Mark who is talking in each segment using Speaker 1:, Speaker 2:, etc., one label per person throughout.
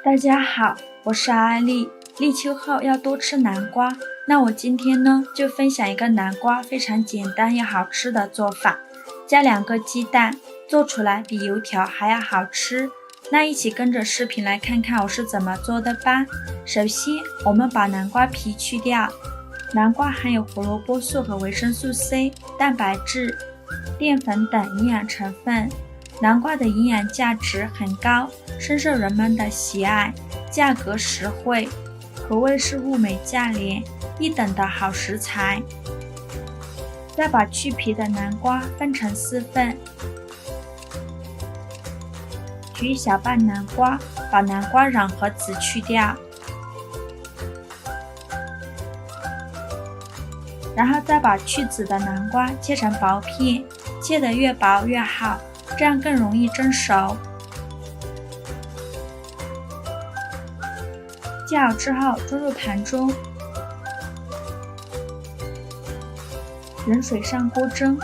Speaker 1: 大家好，我是阿丽。立秋后要多吃南瓜，那我今天呢就分享一个南瓜非常简单又好吃的做法，加2个鸡蛋，做出来比油条还要好吃。那一起跟着视频来看看我是怎么做的吧。首先我们把南瓜皮去掉，南瓜含有胡萝卜素和维生素 C、蛋白质、淀粉等营养成分，南瓜的营养价值很高，深受人们的喜爱，价格实惠，可谓是物美价廉，一等的好食材。再把去皮的南瓜分成4份，取一小半南瓜，把南瓜瓤和籽去掉，然后再把去籽的南瓜切成薄片，切得越薄越好，这样更容易蒸熟。切好之后装入盘中，冷水上锅蒸，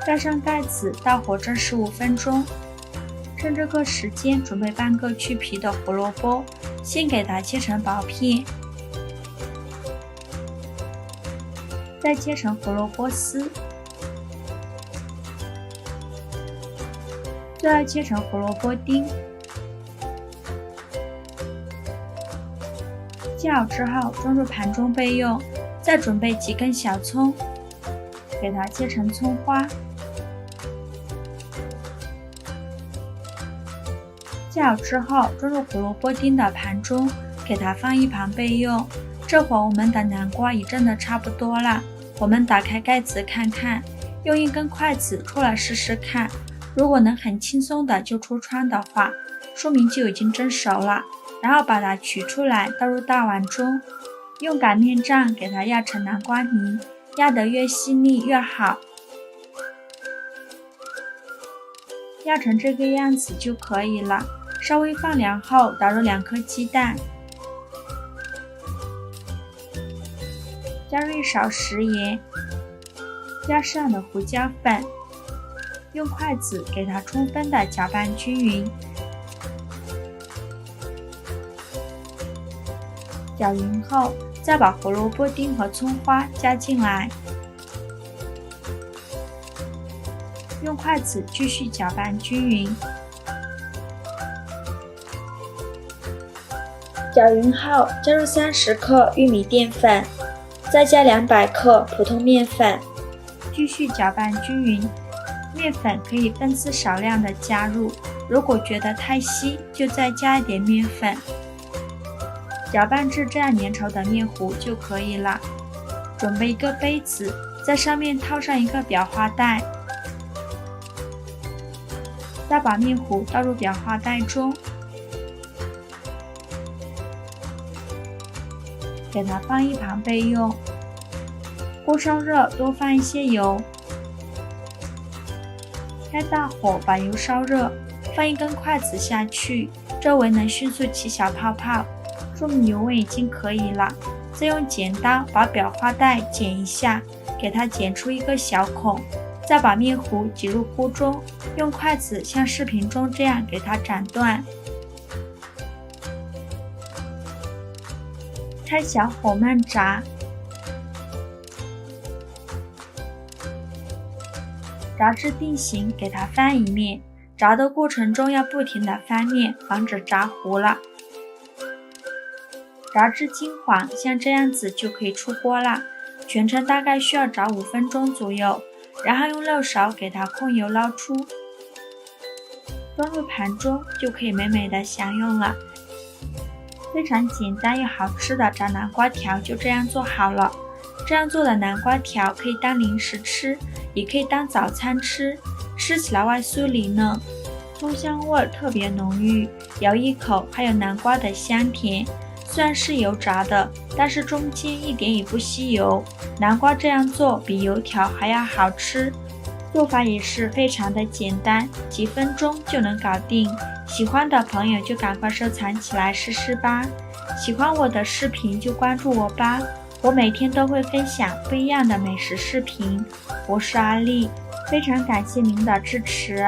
Speaker 1: 盖上盖子，大火蒸15分钟。趁这个时间准备半个去皮的胡萝卜，先给它切成薄片，再切成胡萝卜丝，最后切成胡萝卜丁。切好之后装入盘中备用，再准备几根小葱，给它切成葱花。切好之后装入胡萝卜丁的盘中，给它放一旁备用。这会儿我们的南瓜已蒸得差不多了，我们打开盖子看看，用一根筷子戳来试试看，如果能很轻松的就戳穿的话，说明就已经蒸熟了。然后把它取出来，倒入大碗中，用擀面杖给它压成南瓜泥，压得越细腻越好。压成这个样子就可以了。稍微放凉后，打入2颗鸡蛋，加入一勺食盐，加适量的胡椒粉，用筷子给它充分的搅拌均匀。搅匀后，再把胡萝卜丁和葱花加进来，用筷子继续搅拌均匀。搅匀后，加入30克玉米淀粉，再加200克普通面粉，继续搅拌均匀。面粉可以分次少量的加入，如果觉得太稀，就再加一点面粉。搅拌至这样粘稠的面糊就可以了。准备一个杯子，在上面套上一个裱花袋，再把面糊倒入裱花袋中，给它放一旁备用。锅烧热，多放一些油，开大火把油烧热，放一根筷子下去，周围能迅速起小泡泡，说明油温已经可以了。再用剪刀把裱花袋剪一下，给它剪出一个小孔，再把面糊挤入锅中，用筷子像视频中这样给它斩断。开小火慢炸，炸至定型，给它翻一面。炸的过程中要不停地翻面，防止炸糊了。炸至金黄，像这样子就可以出锅了。全程大概需要炸5分钟左右，然后用漏勺给它控油捞出，装入盘中就可以美美的享用了。非常简单又好吃的炸南瓜条就这样做好了。这样做的南瓜条可以当零食吃，也可以当早餐吃，吃起来外酥里嫩，葱香味特别浓郁，咬一口还有南瓜的香甜。虽然是油炸的，但是中间一点也不吸油。南瓜这样做比油条还要好吃，做法也是非常的简单，几分钟就能搞定。喜欢的朋友就赶快收藏起来试试吧。喜欢我的视频就关注我吧，我每天都会分享不一样的美食视频。我是阿丽，非常感谢您的支持。